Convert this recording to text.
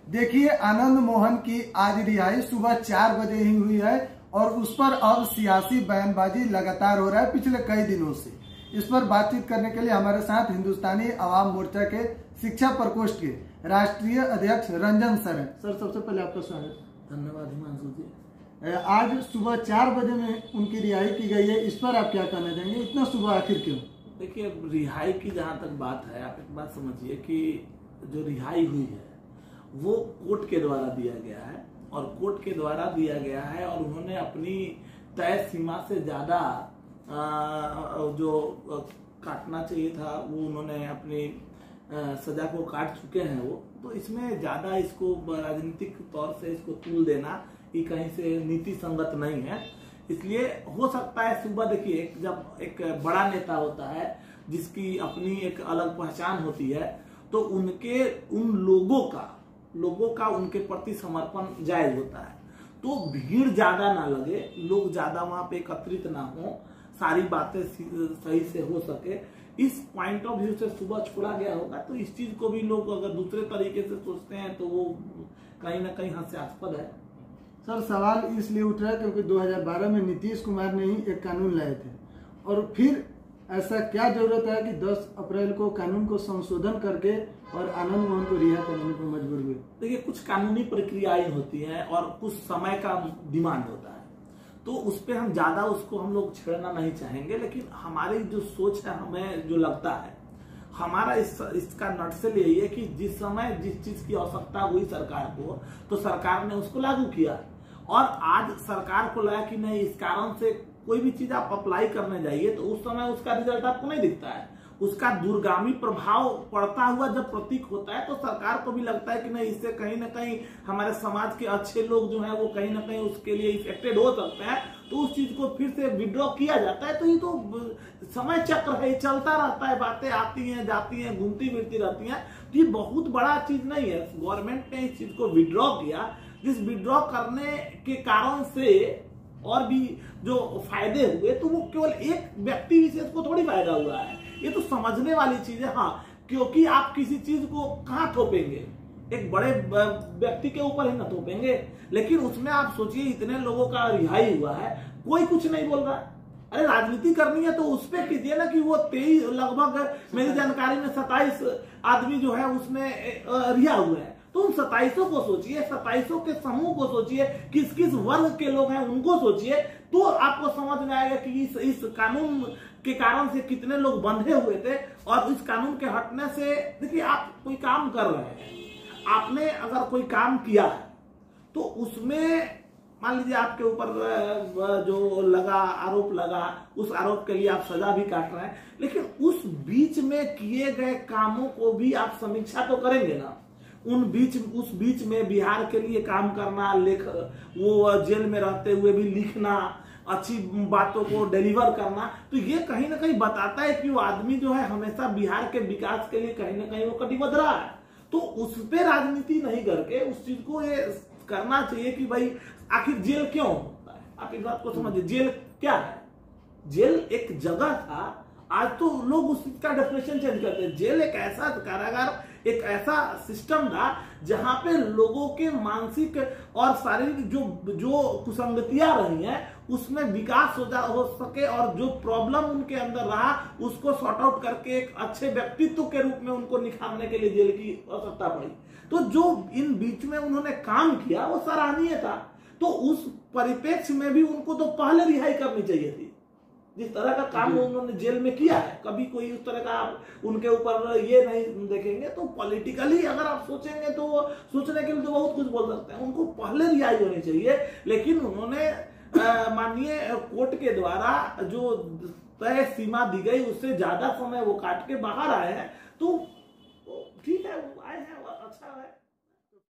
देखिए, आनंद मोहन की आज रिहाई सुबह 4 बजे ही हुई है और उस पर अब सियासी बयानबाजी लगातार हो रहा है पिछले कई दिनों से। इस पर बातचीत करने के लिए हमारे साथ हिंदुस्तानी आवाम मोर्चा के शिक्षा प्रकोष्ठ के राष्ट्रीय अध्यक्ष रंजन सर हैं। सर, सबसे पहले आपका स्वागत। धन्यवाद हिमांशु जी। आज सुबह 4 बजे में उनकी रिहाई की गई है, इस पर आप क्या कहना चाहेंगे? इतना सुबह आखिर क्यों? देखिए, रिहाई की जहाँ तक बात है, आप एक बात समझिए कि जो रिहाई हुई है वो कोर्ट के द्वारा दिया गया है और कोर्ट के द्वारा दिया गया है और उन्होंने अपनी तय सीमा से ज्यादा जो काटना चाहिए था वो उन्होंने अपनी सजा को काट चुके हैं वो। तो इसमें ज्यादा इसको राजनीतिक तौर से इसको तूल देना ये कहीं से नीति संगत नहीं है। इसलिए हो सकता है सुबह, देखिए, जब एक बड़ा नेता होता है जिसकी अपनी एक अलग पहचान होती है तो उन लोगों का उनके प्रति समर्पण जायज होता है। तो भीड़ ज्यादा ना लगे, लोग ज्यादा वहां पे एकत्रित ना हो, सारी बातें सही से हो सके, इस पॉइंट ऑफ व्यू से सुबह छोड़ा गया होगा। तो इस चीज को भी लोग अगर दूसरे तरीके से सोचते हैं तो वो कहीं ना कहीं हास्यास्पद है। सर, सवाल इसलिए उठ रहा है क्योंकि 2012 में नीतीश कुमार ने ही एक कानून लाए थे और फिर ऐसा क्या जरूरत है कि 10 अप्रैल को कानून को संशोधन करके और आनंद मोहन को रिहा करने को मजबूर हुए? देखिए, कुछ कानूनी प्रक्रियाएं होती हैं और कुछ समय का डिमांड होता है, तो उस पर हम ज्यादा उसको हम लोग छेड़ना नहीं चाहेंगे। लेकिन हमारी जो सोच है, हमें जो लगता है, हमारा इसका नटसेल यही है कि जिस समय जिस चीज की आवश्यकता हुई सरकार को, तो सरकार ने उसको लागू किया और आज सरकार को लगा कि नहीं, इस कारण से कोई भी चीज आप अप्लाई करने जाइए तो उस समय उसका रिजल्ट आपको नहीं दिखता है, उसका दूरगामी प्रभाव पड़ता हुआ जब प्रतीक होता है तो सरकार को भी लगता है कि नहीं, इससे कहीं ना कहीं हमारे समाज के अच्छे लोग जो हैं वो कहीं ना कहीं उसके लिए इफेक्टेड हो सकते हैं, तो उस चीज को फिर से विड्रॉ किया जाता है। तो ये तो समय चक्र है, चलता रहता है, बातें आती हैं जाती हैं, घूमती फिरती रहती हैं। तो ये बहुत बड़ा चीज नहीं है। गवर्नमेंट ने इस चीज को विड्रॉ किया, जिस विड्रॉ करने के कारण से और भी जो फायदे हुए तो वो केवल एक व्यक्ति विशेष को थोड़ी फायदा हुआ है। ये तो समझने वाली चीज है। हाँ, क्योंकि आप किसी चीज को कहाँ थोपेंगे, एक बड़े व्यक्ति के ऊपर ही ना थोपेंगे। लेकिन उसमें आप सोचिए, इतने लोगों का रिहाई हुआ है, कोई कुछ नहीं बोल रहा। अरे, राजनीति करनी है तो उस पर कीजिए ना कि वो 23 लगभग मेरी जानकारी में 27 आदमी जो है उसमें रिहा हुए हैं। तो उन 27 को सोचिए, 27 के समूह को सोचिए, किस किस वर्ग के लोग हैं उनको सोचिए, तो आपको समझ में आएगा कि इस कानून के कारण से कितने लोग बंधे हुए थे। और इस कानून के हटने से, देखिए, आप कोई काम कर रहे हैं, आपने अगर कोई काम किया है तो उसमें मान लीजिए आपके ऊपर जो लगा आरोप लगा, उस आरोप के लिए आप सजा भी काट रहे हैं, लेकिन उस बीच में किए गए कामों को भी आप समीक्षा तो करेंगे ना। उस बीच में बिहार के लिए काम करना, वो जेल में रहते हुए भी लिखना, अच्छी बातों को डिलीवर करना, तो ये कहीं ना कहीं बताता है कि वो आदमी जो है हमेशा बिहार के विकास के लिए कहीं ना कहीं वो कटिबद्ध रहा है। तो उस पे राजनीति नहीं करके उस चीज को ये करना चाहिए कि भाई आखिर जेल क्यों होता है। आप इस बात को समझिए, जेल क्या है? जेल एक जगह था, आज तो लोग उसका डेफिनेशन चेंज करते हैं। जेल एक ऐसा कारागार, एक ऐसा सिस्टम था जहां पे लोगों के मानसिक और शारीरिक जो कुसंगतियां रही हैं उसमें विकास हो सके और जो प्रॉब्लम उनके अंदर रहा उसको सॉर्ट आउट करके एक अच्छे व्यक्तित्व के रूप में उनको निखारने के लिए जेल की आवश्यकता पड़ी। तो जो इन बीच में उन्होंने काम किया वो सराहनीय था। तो उस परिप्रेक्ष्य में भी उनको तो पहले रिहाई करनी चाहिए थी। जिस तरह का काम उन्होंने जेल में किया है, कभी कोई उस तरह का आप उनके ऊपर ये नहीं देखेंगे। तो पॉलिटिकली अगर आप सोचेंगे तो सोचने के लिए तो बहुत कुछ बोल सकते हैं, उनको पहले रिहाई होनी चाहिए। लेकिन उन्होंने माननीय कोर्ट के द्वारा जो तय सीमा दी गई उससे ज्यादा समय वो काट के बाहर आए हैं। तो ठीक है, वो आए हैं, अच्छा है।